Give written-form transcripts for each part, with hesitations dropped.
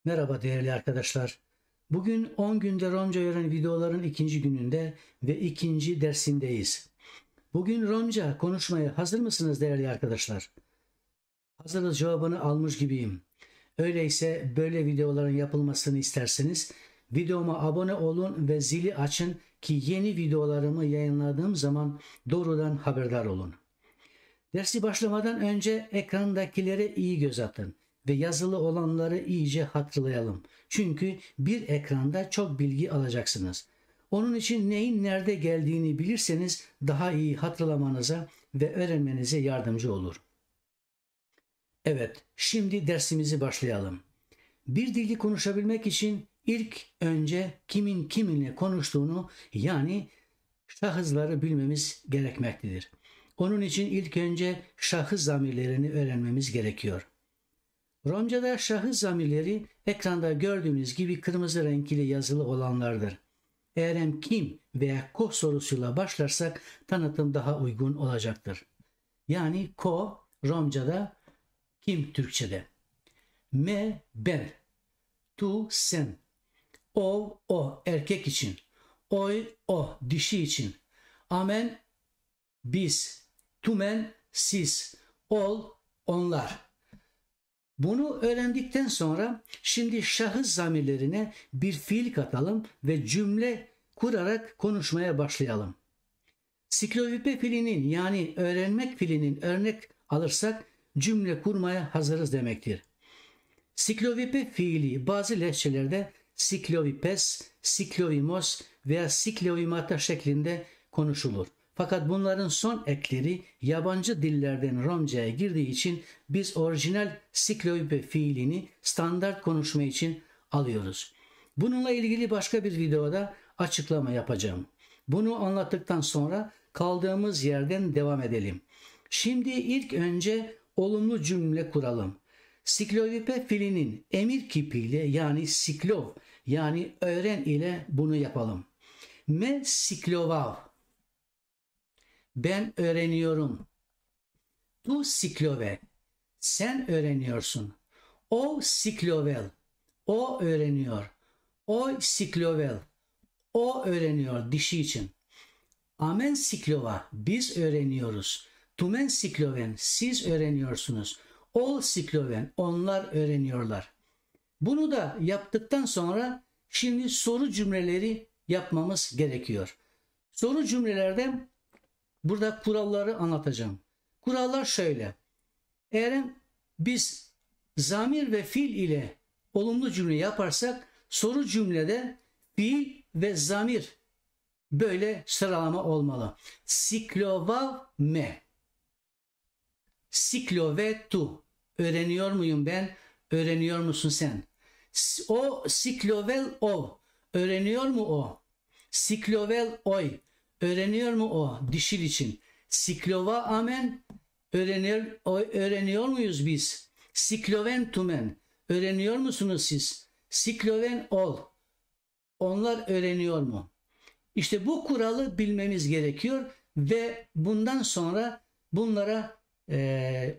Merhaba değerli arkadaşlar. Bugün 10 günde Romca öğren videoların ikinci gününde ve ikinci dersindeyiz. Bugün Romca konuşmaya hazır mısınız değerli arkadaşlar? Hazırız cevabını almış gibiyim. Öyleyse böyle videoların yapılmasını isterseniz videoma abone olun ve zili açın ki yeni videolarımı yayınladığım zaman doğrudan haberdar olun. Dersi başlamadan önce ekrandakilere iyi göz atın ve yazılı olanları iyice hatırlayalım. Çünkü bir ekranda çok bilgi alacaksınız. Onun için neyin nerede geldiğini bilirseniz daha iyi hatırlamanıza ve öğrenmenize yardımcı olur. Evet, şimdi dersimizi başlayalım. Bir dili konuşabilmek için ilk önce kimin kiminle konuştuğunu yani şahısları bilmemiz gerekmektedir. Onun için ilk önce şahıs zamirlerini öğrenmemiz gerekiyor. Romca'da şahıs zamirleri ekranda gördüğünüz gibi kırmızı renkli yazılı olanlardır. Eğer kim veya ko sorusuyla başlarsak tanıtım daha uygun olacaktır. Yani ko Romca'da, kim Türkçe'de. Me ben, tu sen, o erkek için, oy o dişi için, amen biz, tümen siz, ol onlar. Bunu öğrendikten sonra şimdi şahıs zamirlerine bir fiil katalım ve cümle kurarak konuşmaya başlayalım. Siklovipe fiilinin yani öğrenmek fiilinin örnek alırsak cümle kurmaya hazırız demektir. Siklovipe fiili bazı lehçelerde siklovipes, siklovimos veya siklovimata şeklinde konuşulur. Fakat bunların son ekleri yabancı dillerden Romca'ya girdiği için biz orijinal siklovipe fiilini standart konuşma için alıyoruz. Bununla ilgili başka bir videoda açıklama yapacağım. Bunu anlattıktan sonra kaldığımız yerden devam edelim. Şimdi ilk önce olumlu cümle kuralım. Siklovipe fiilinin emir kipiyle yani siklov yani öğren ile bunu yapalım. Me siklovav. Ben öğreniyorum. Tu siklove. Sen öğreniyorsun. O siklovel. O öğreniyor. Oy siklovel. O öğreniyor dişi için. Amen siklova. Biz öğreniyoruz. Tumen sikloven. Siz öğreniyorsunuz. Ol sikloven. Onlar öğreniyorlar. Bunu da yaptıktan sonra şimdi soru cümleleri yapmamız gerekiyor. Soru cümlelerde burada kuralları anlatacağım. Kurallar şöyle. Eğer biz zamir ve fiil ile olumlu cümle yaparsak soru cümlede fiil ve zamir böyle sıralama olmalı. Siklovav me. Siklove tu. Öğreniyor muyum ben? Öğreniyor musun sen? O siklovel ov. Öğreniyor mu o? Siklovel oy. Öğreniyor mu o? Dişil için. Siklova amen. Öğreniyor muyuz biz? Sikloven tumen. Öğreniyor musunuz siz? Sikloven ol. Onlar öğreniyor mu? İşte bu kuralı bilmemiz gerekiyor ve bundan sonra bunlara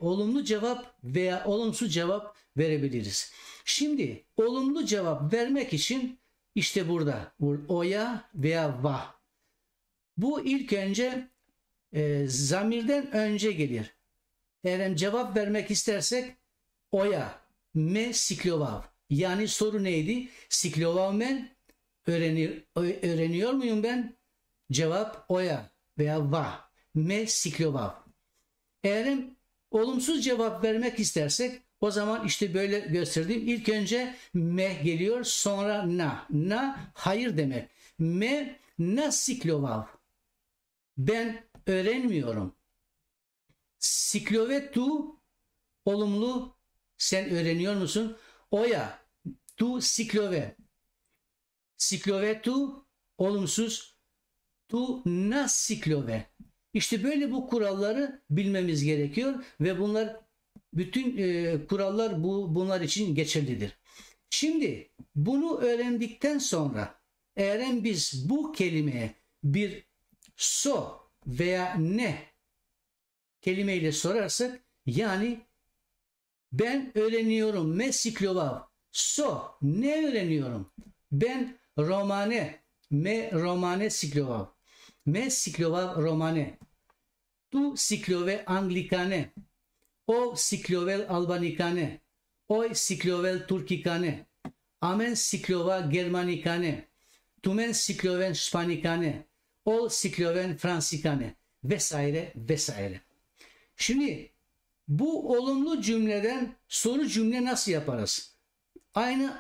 olumlu cevap veya olumsuz cevap verebiliriz. Şimdi olumlu cevap vermek için işte burada oya veya va. Bu ilk önce zamirden önce gelir. Eğer cevap vermek istersek oya me siklovav. Yani soru neydi? Siklovav men öğreniyor muyum ben? Cevap oya veya va. Me siklovav. Eğer olumsuz cevap vermek istersek o zaman işte böyle gösterdiğim ilk önce me geliyor sonra na. Na hayır demek. Me na siklovav. Ben öğrenmiyorum. Siklove tu olumlu sen öğreniyor musun? Oya tu siklove. Siklove tu olumsuz tu na siklove. İşte böyle bu kuralları bilmemiz gerekiyor ve bunlar bütün kurallar bunlar için geçerlidir. Şimdi bunu öğrendikten sonra eğer biz bu kelimeye bir so veya ne kelimeyle sorarsak yani ben öğreniyorum me siklovav So, ne öğreniyorum? Ben romane, me romane siklovav. Me siklovav romane. Tu siklove anglikane. O siklovel albanikane. Oy siklovel turkikane. Amen siklova germanikane. Tumen sikloven spanikane. Ol sikloven fransikane. Vesaire vesaire. Şimdi bu olumlu cümleden soru cümle nasıl yaparız?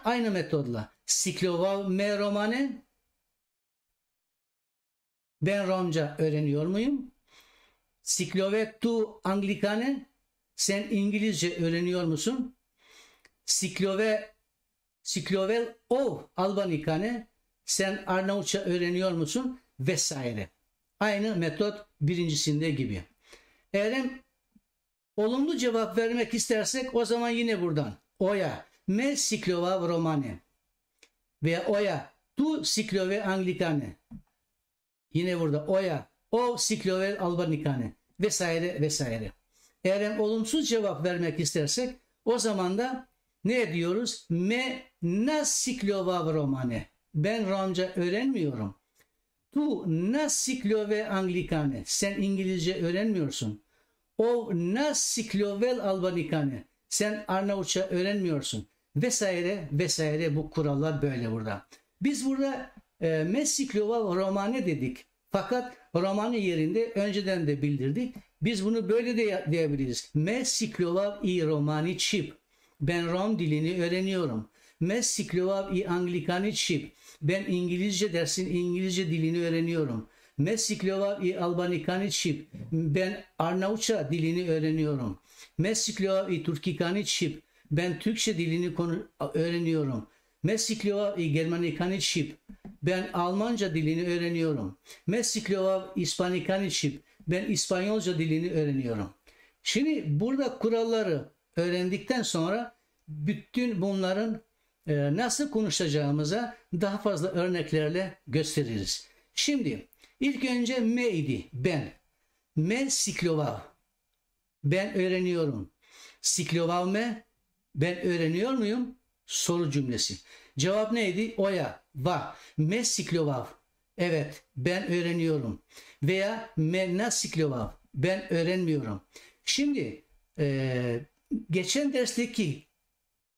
Aynı metodla. Siklova me romane. Ben Romca öğreniyor muyum? Siklove tu anglikane. Sen İngilizce öğreniyor musun? Siklovel o albanikane. Sen Arnavutça öğreniyor musun? Vesaire. Aynı metot birincisinde gibi. Eğer olumlu cevap vermek istersek o zaman yine buradan. Oya me siklova romane. Veya oya tu siklove anglikane. Yine burada oya o siklovel albanikane. Vesaire vesaire. Eğer olumsuz cevap vermek istersek o zaman da ne diyoruz? Me na siklova romane. Ben Romca öğrenmiyorum. Tu na siklove anglikane. Sen İngilizce öğrenmiyorsun. O na siklovel albanikane. Sen Arnavutça öğrenmiyorsun. Vesaire vesaire, bu kurallar böyle burada. Biz burada me siklova romane dedik. Fakat romane yerinde önceden de bildirdik. Biz bunu böyle de diyebiliriz. Me siklovav i romani çip. Ben Rom dilini öğreniyorum. Me siklovav i anglikani çip. Ben İngilizce dersin İngilizce dilini öğreniyorum. Me siklovav i albanikani çip. Ben Arnavutça dilini öğreniyorum. Me siklovav i turkikani çip. Ben Türkçe dilini öğreniyorum. Me siklovav i germanikani çip. Ben Almanca dilini öğreniyorum. Me siklovav ispanikani çip. Ben İspanyolca dilini öğreniyorum. Şimdi burada kuralları öğrendikten sonra bütün bunların nasıl konuşacağımıza daha fazla örneklerle gösteririz. Şimdi ilk önce me idi, ben. Me siklovav. Ben öğreniyorum. Siklovav me. Ben öğreniyor muyum? Soru cümlesi. Cevap neydi? Oya, va. Me siklovav. Evet, ben öğreniyorum. Veya me na siklovav. Ben öğrenmiyorum. Şimdi geçen dersteki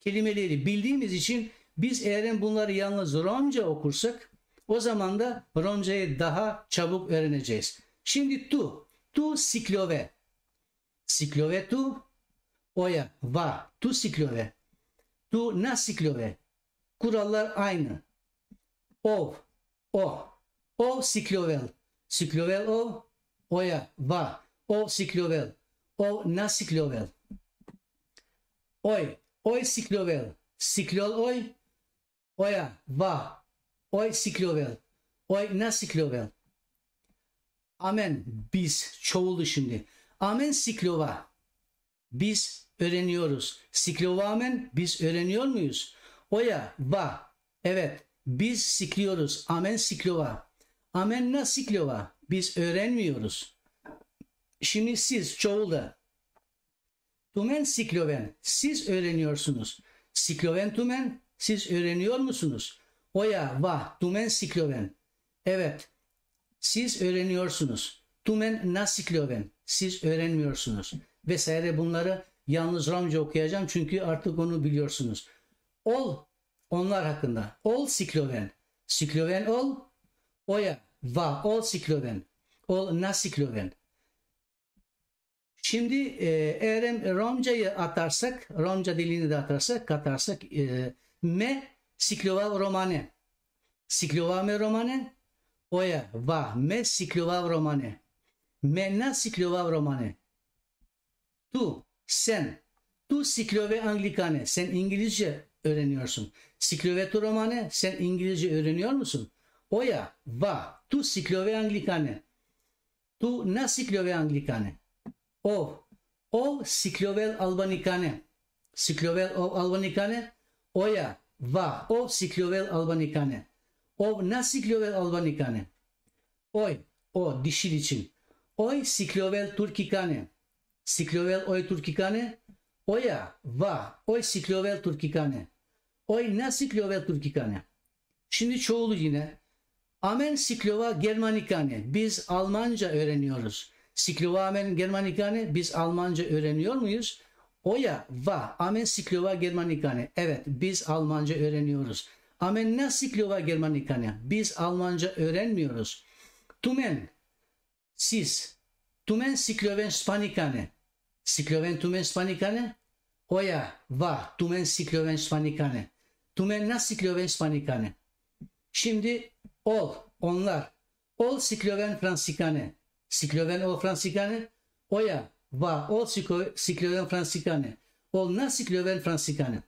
kelimeleri bildiğimiz için biz eğer bunları yalnız Romca okursak o zaman da Romcayı daha çabuk öğreneceğiz. Şimdi tu siklove. Siklove tu, oya, va, tu siklove. Tu na siklove. Kurallar aynı. O siklovel. Siklovel o, oya, va, o siklovel. O na siklovel. Oy siklovel. Siklol oy, oya, va, oy siklovel. Oy na siklovel. Amen. Biz çoğuldu şimdi. Amen siklova. Biz öğreniyoruz. Siklova amen. Biz öğreniyor muyuz? Oya, va. Evet. Biz sikliyoruz. Amen siklova. Amen na siklova. Biz öğrenmiyoruz. Şimdi siz çoğulda. Tumen sikloven. Siz öğreniyorsunuz. Sikloven tumen. Siz öğreniyor musunuz? Oya, va. Tumen sikloven. Evet. Siz öğreniyorsunuz. Tumen na sikloven. Siz öğrenmiyorsunuz. Vesaire, bunları yalnız Romca okuyacağım çünkü artık onu biliyorsunuz. Ol, onlar hakkında. Ol sikloven. Sikloven ol. Oya, va, ol sikloven. Ol na sikloven. Şimdi eğer Romcayı atarsak, Romca dilini de katarsak me siklova romane. Siklova me romane. Oya, va, me siklova romane. Me na siklova romane. Tu, sen. Tu siklove anglikane. Sen İngilizce öğreniyorsun. Siklove tu romane. Sen İngilizce öğreniyor musun? Oya, va, tu siklove anglikane. Tu na siklove anglikane. O siklovel albanikane. Siklovel o albanikane. Oya, va, o siklovel albanikane. O na siklovel albanikane. Oy, o dişil için. Oy siklovel turkikane. Siklovel oy turkikane. Oya, va, oy siklovel turkikane. Oj na siklove turkikane. Şimdi çoğulu yine. Amen siklova germanikane. Biz Almanca öğreniyoruz. Siklova amen germanikane. Biz Almanca öğreniyor muyuz? Oya va. Amen siklova germanikane. Evet, biz Almanca öğreniyoruz. Amen na siklova germanikane. Biz Almanca öğrenmiyoruz. Tumen. Siz. Tumen sikloven spanikane. Sikloven tumen spanikane. Oya va. Tumen sikloven spanikane. Tumen na sikloven spanikane. Şimdi ol, onlar. Ol sikloven fransikane. Sikloven ol fransikane. Oya, va, ol sikloven fransikane. Ol na sikloven fransikane.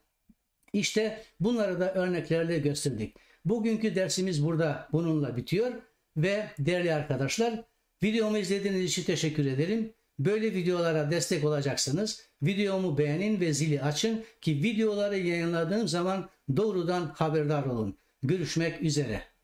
İşte bunları da örneklerle gösterdik. Bugünkü dersimiz burada bununla bitiyor. Ve değerli arkadaşlar, videomu izlediğiniz için teşekkür ederim. Böyle videolara destek olacaksınız. Videomu beğenin ve zili açın ki videoları yayınladığım zaman doğrudan haberdar olun. Görüşmek üzere.